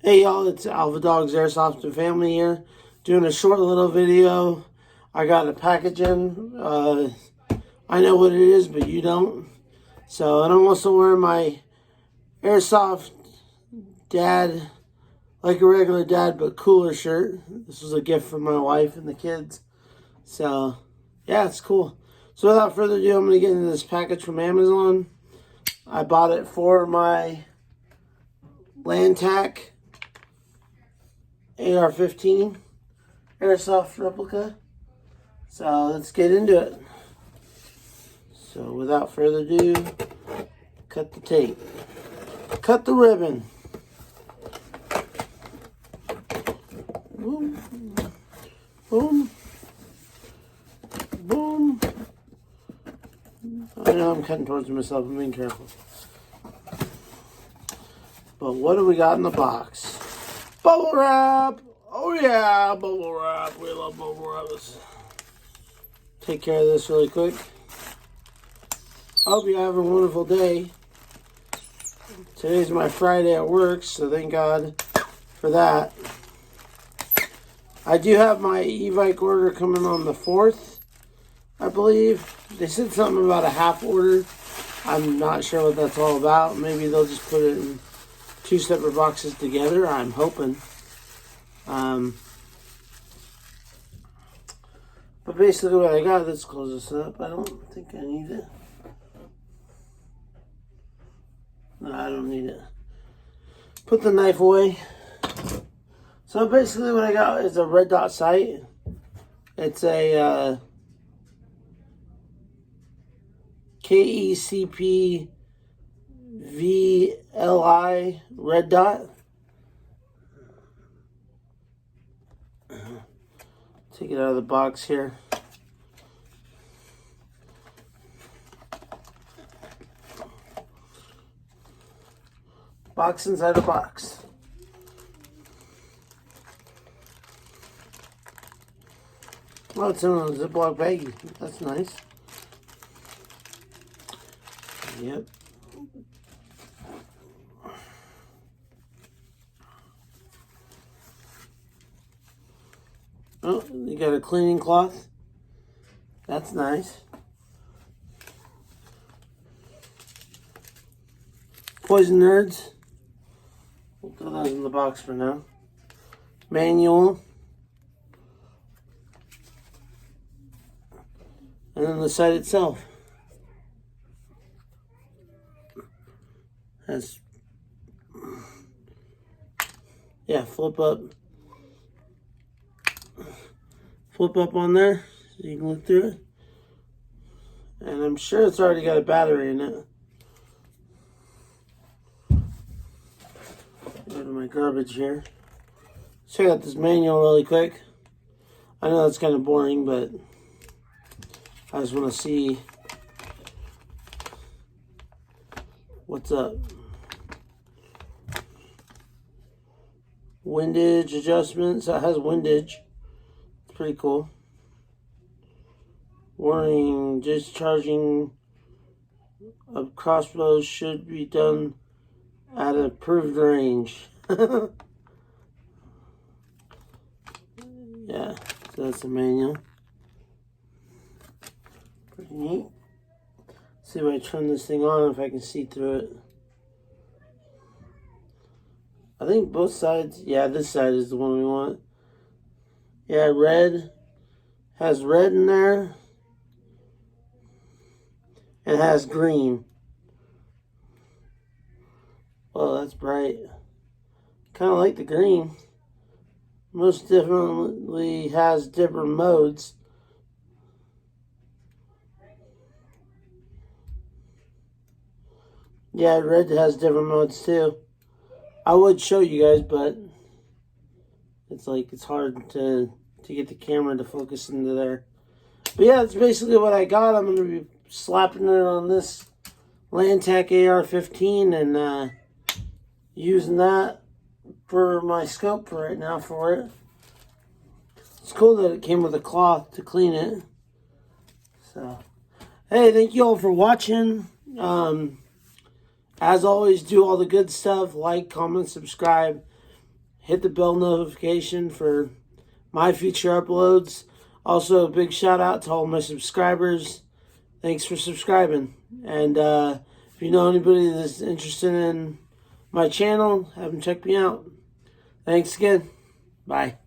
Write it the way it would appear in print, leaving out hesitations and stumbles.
Hey y'all, it's Alpha Dogs Airsoft and Family here, doing a short little video. I got a package in. I know what it is, but you don't. So, and I'm also wearing my Airsoft dad, like a regular dad, but cooler shirt. This was a gift from my wife and the kids. So, yeah, it's cool. So without further ado, I'm going to get into this package from Amazon. I bought it for my LAN TAC AR15 Airsoft replica. So let's get into it. So without further ado, cut the tape. Cut the ribbon. Boom. Boom. Boom. I know I'm cutting towards myself. I'm being careful. But what do we got in the box? Bubble wrap! Oh yeah, bubble wrap. We love bubble wraps. Take care of this really quick. I hope you have a wonderful day. Today's my Friday at work, so thank God for that. I do have my e-bike order coming on the 4th, I believe. They said something about a half order. I'm not sure what that's all about. Maybe they'll just put it in 2 separate boxes together. I'm hoping. But basically what I got, let's close this up. I don't think I need it. No, I don't need it. Put the knife away. So basically what I got is a red dot sight. It's a KECP VLI red dot. Take it out of the box here. Box inside a box. Oh, it's in a Ziploc baggie. That's nice. Yep. Oh, you got a cleaning cloth. That's nice. Poison Nerds. We'll throw those in the box for now. Manual. And then the sight itself has, yeah, flip up on there so you can look through it. And I'm sure it's already got a battery in it. Go to my garbage here. Check out this manual really quick. I know that's kind of boring, but I just want to see what's up. Windage adjustments. That has windage. It's pretty cool. Warning, discharging of crossbows should be done at a approved range. Yeah, so that's the manual. Pretty neat. See if I turn this thing on, if I can see through it. I think both sides, yeah, this side is the one we want. Yeah, red. Has red in there. And has green. Oh, that's bright. Kind of like the green. Most definitely has different modes. Yeah, red has different modes too. I would show you guys, but it's hard to get the camera to focus into there. But yeah, that's basically what I got. I'm going to be slapping it on this LAN TAC AR15 and using that for my scope for right now for it. It's cool that it came with a cloth to clean it. So, hey, thank you all for watching. As always, do all the good stuff. Like, comment, subscribe. hit the bell notification for my future uploads. Also, a big shout out to all my subscribers. Thanks for subscribing. And if you know anybody that's interested in my channel, have them check me out. Thanks again. Bye.